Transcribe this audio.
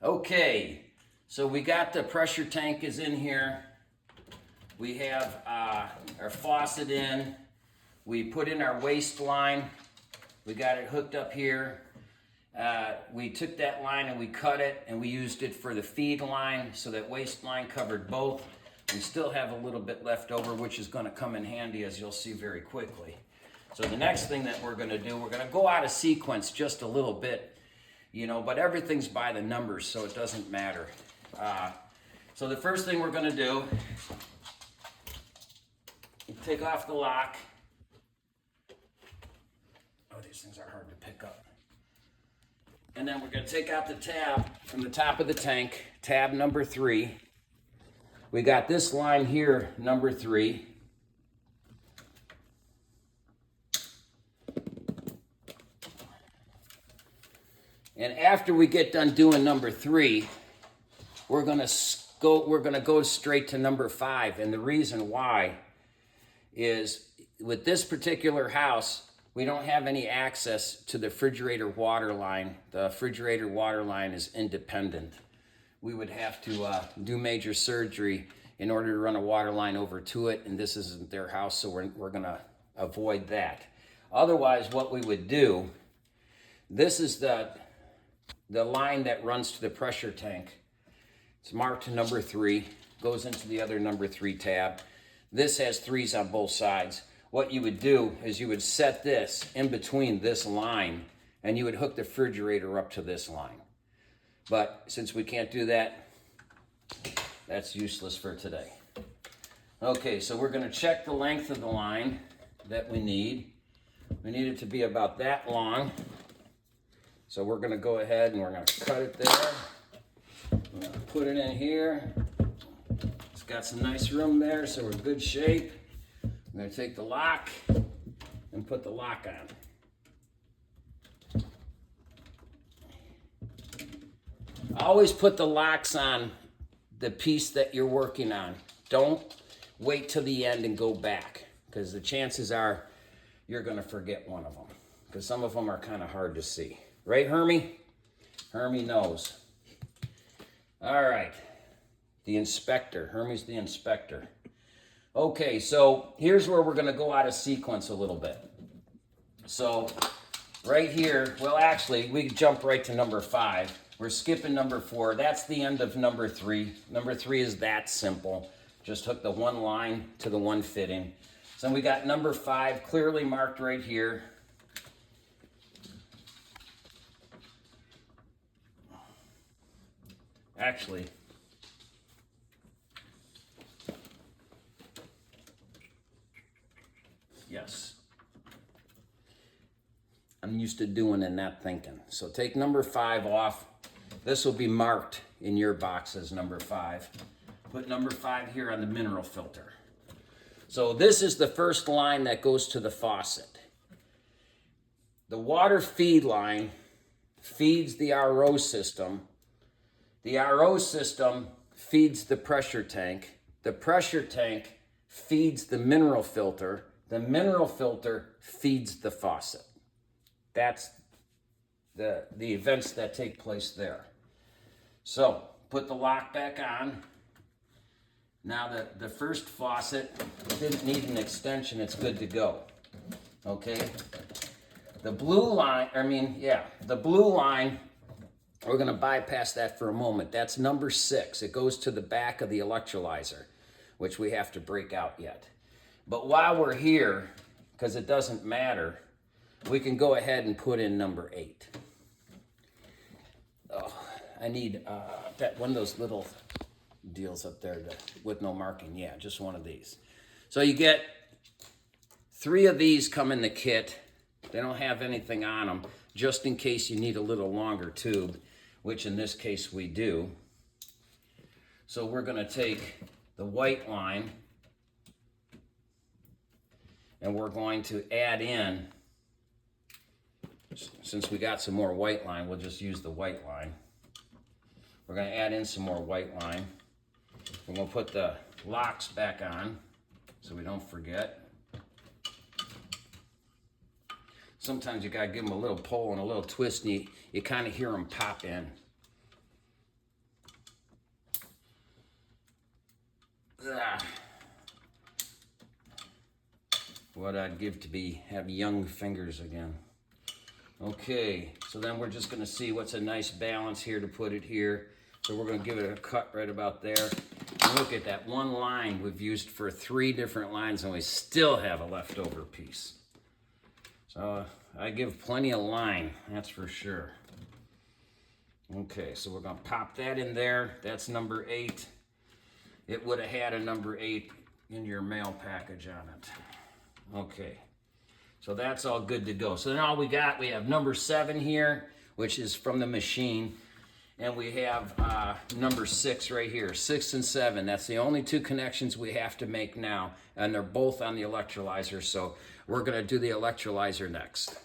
Okay, so we got the pressure tank is in here. We have our faucet in. We put in our waste line. We got it hooked up here. We took that line and we cut it and we used it for the feed line, so that waste line covered both. We still have a little bit left over, which is going to come in handy, as you'll see very quickly. So the next thing that we're going to do, we're going to go out of sequence just a little bit, you know, but everything's by the numbers, so it doesn't matter. So the first thing we're going to do, take off the lock. Oh, these things are hard to pick up. And then we're going to take out the tab from the top of the tank, tab number 3. We got this line here, number 3. And after we get done doing number 3, we're going to go straight to number 5. And the reason why is, with this particular house, we don't have any access to the refrigerator water line. The refrigerator water line is independent. We would have to do major surgery in order to run a water line over to it, and this isn't their house, so we're going to avoid that. Otherwise, what we would do, this is the line that runs to the pressure tank. It's marked number 3, goes into the other number 3 tab. This has 3s on both sides. What you would do is you would set this in between this line, and you would hook the refrigerator up to this line. But since we can't do that, that's useless for today. Okay, so we're going to check the length of the line that we need. We need it to be about that long. So we're going to go ahead and we're going to cut it there. We're going to put it in here. It's got some nice room there, so we're in good shape. I'm going to take the lock and put the lock on. Always put the locks on the piece that you're working on. Don't wait till the end and go back, because the chances are you're going to forget one of them, because some of them are kind of hard to see. Right, Hermie? Hermie knows. All right. The inspector. Hermie's the inspector. Okay, so here's where we're going to go out of sequence a little bit. So right here, well, actually, we can jump right to number 5. We're skipping number 4. That's the end of number 3. Number 3 is that simple. Just hook the one line to the one fitting. So we got number 5 clearly marked right here. Actually, yes. I'm used to doing and not thinking. So take number 5 off. This will be marked in your box as number 5. Put number 5 here on the mineral filter. So this is the first line that goes to the faucet. The water feed line feeds the RO system. The RO system feeds the pressure tank. The pressure tank feeds the mineral filter. The mineral filter feeds the faucet. That's the events that take place there. So put the lock back on. Now the first faucet didn't need an extension. It's good to go. Okay. The blue line, the blue line, we're going to bypass that for a moment. That's number 6. It goes to the back of the electrolyzer, which we have to break out yet. But while we're here, because it doesn't matter, we can go ahead and put in number 8. Oh, I need that one of those little deals up there with no marking. Yeah, just one of these. So you get 3 of these come in the kit. They don't have anything on them, just in case you need a little longer tube, which in this case we do. So we're going to take the white line and we're going to add in, since we got some more white line, we'll just use the white line. We're going to add in some more white line. We're going to put the locks back on so we don't forget. Sometimes you got to give them a little pull and a little twist, and you kind of hear them pop in. What I'd give to have young fingers again. Okay, so then we're just gonna see what's a nice balance here to put it here. So we're gonna give it a cut right about there. And look at that one line we've used for 3 different lines and we still have a leftover piece. So I give plenty of line, that's for sure. Okay, so we're gonna pop that in there. That's number 8. It would have had a number 8 in your mail package on it. Okay, so that's all good to go. So then all we have number 7 here, which is from the machine. And we have number 6 right here, 6 and 7. That's the only 2 connections we have to make now. And they're both on the electrolyzer. So we're gonna do the electrolyzer next.